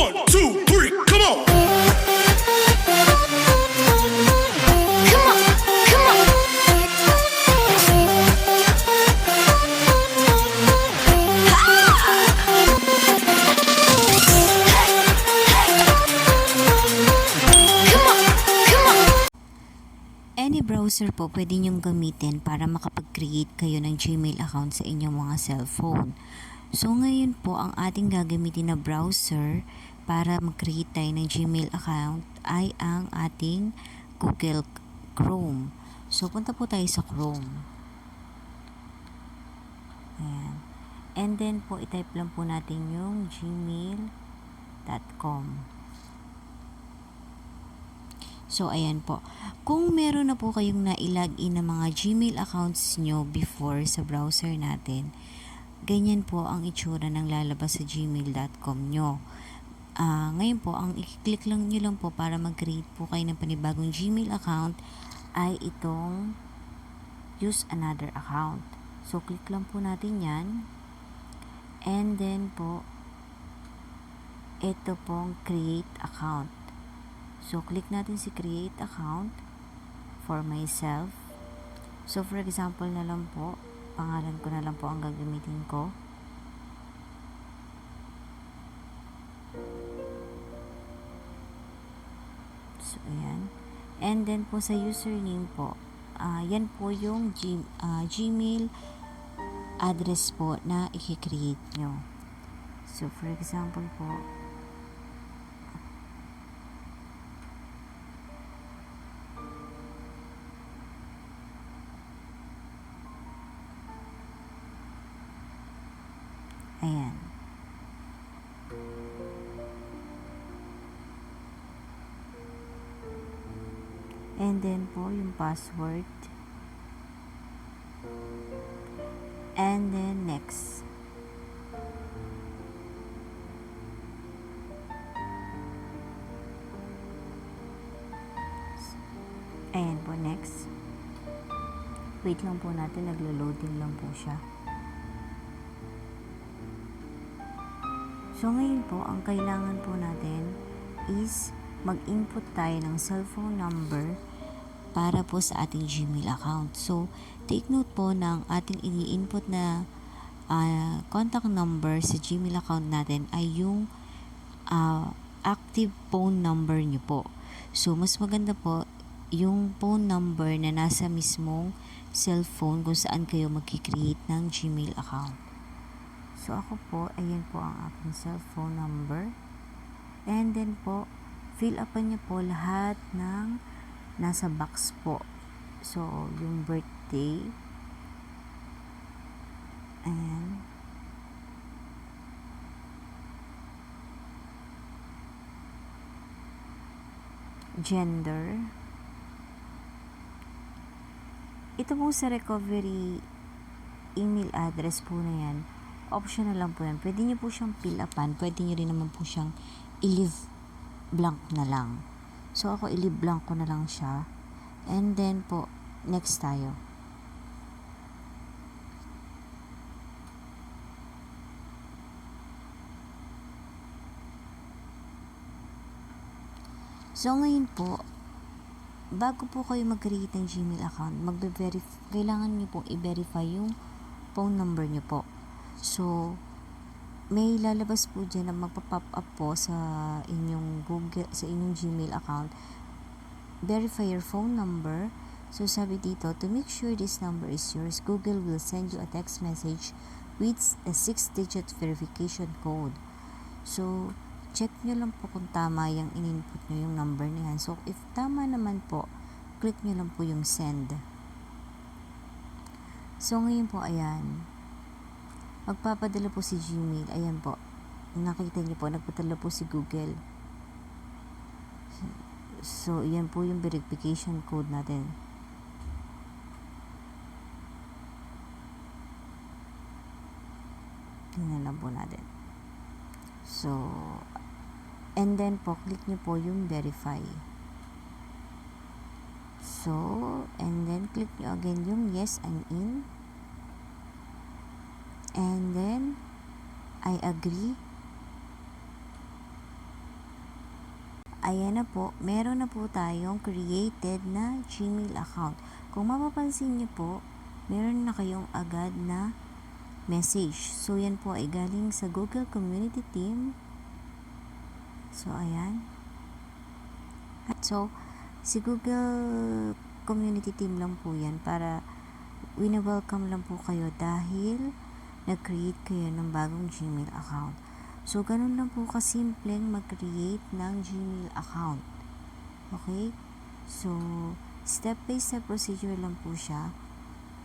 1, 2, 3, come on! Come on, come on. Come on, come on. Any browser po pwede niyong gamitin para makapag-create kayo ng Gmail account sa inyong mga cellphone. So ngayon po ang ating gagamitin na browser para mag-create tayo ng Gmail account ay ang ating Google Chrome. So punta po tayo sa Chrome. Ayan. And then po i-type lang po natin yung gmail.com. So, ayan po. Kung meron na po kayong na-login na mga Gmail accounts nyo before sa browser natin, ganyan po ang itsura ng lalabas sa gmail.com nyo. Ngayon po, ang i-click lang nyo lang po para mag-create po kayo ng panibagong Gmail account ay itong use another account. So, click lang po natin yan. And then po, ito pong create account. So, click natin si create account for myself. So, for example na lang po, pangalan ko na lang po ang gagamitin ko. So, ayan. And then po sa username po, yan po yung Gmail address po na i-create nyo. So, for example po, ayan. And then po yung password. And then next. Ayan po, next. Wait lang po natin, naglo-loading lang po siya. So, ngayon po, ang kailangan po natin is mag-input tayo ng cellphone number para po sa ating Gmail account. So, take note po ng ating ini-input na contact number sa Gmail account natin ay yung active phone number nyo po. So, mas maganda po yung phone number na nasa mismong cellphone kung saan kayo mag-create ng Gmail account. So, ako po, ayan po ang aking cellphone number. And then po, fill upan niyo po lahat ng nasa box po. So, yung birthday. Ayan. Gender. Ito po sa recovery email address po na yan. Optional lang po yan. Pwede nyo po siyang fill upan. Pwede nyo rin naman po siyang i-leave blank na lang. So, ako i-leave blank ko na lang siya. And then po, next tayo. So, ngayon po, bago po kayo mag-create ng Gmail account, kailangan nyo pong i-verify yung phone number nyo po. So, may lalabas po dyan na magpa-pop up po sa inyong Gmail account. Verify your phone number. So, sabi dito, to make sure this number is yours, Google will send you a text message with a 6-digit verification code. So, check nyo lang po kung tama yung in-input nyo yung number niyan. So, if tama naman po, click nyo lang po yung send. So, ngayon po, ayan. Magpapadala po si Gmail. Ayan po. Nakita niyo po, nagpadala po si Google. So, ayan po yung verification code natin. Tingnan lang po natin. So, and then po, click niyo po yung verify. So, and then click niyo again yung yes, I'm in. And then, I agree. ayan na po, meron na po tayong created na Gmail account. Kung mapapansin niyo po, meron na kayong agad na message. So, yan po ay galing sa Google Community Team. So, ayan. So, si Google Community Team lang po yan para wina-welcome lang po kayo dahil nag-create kayo ng bagong Gmail account. So, ganun lang po kasimpleng mag-create ng Gmail account. Okay? So, step by step procedure lang po siya.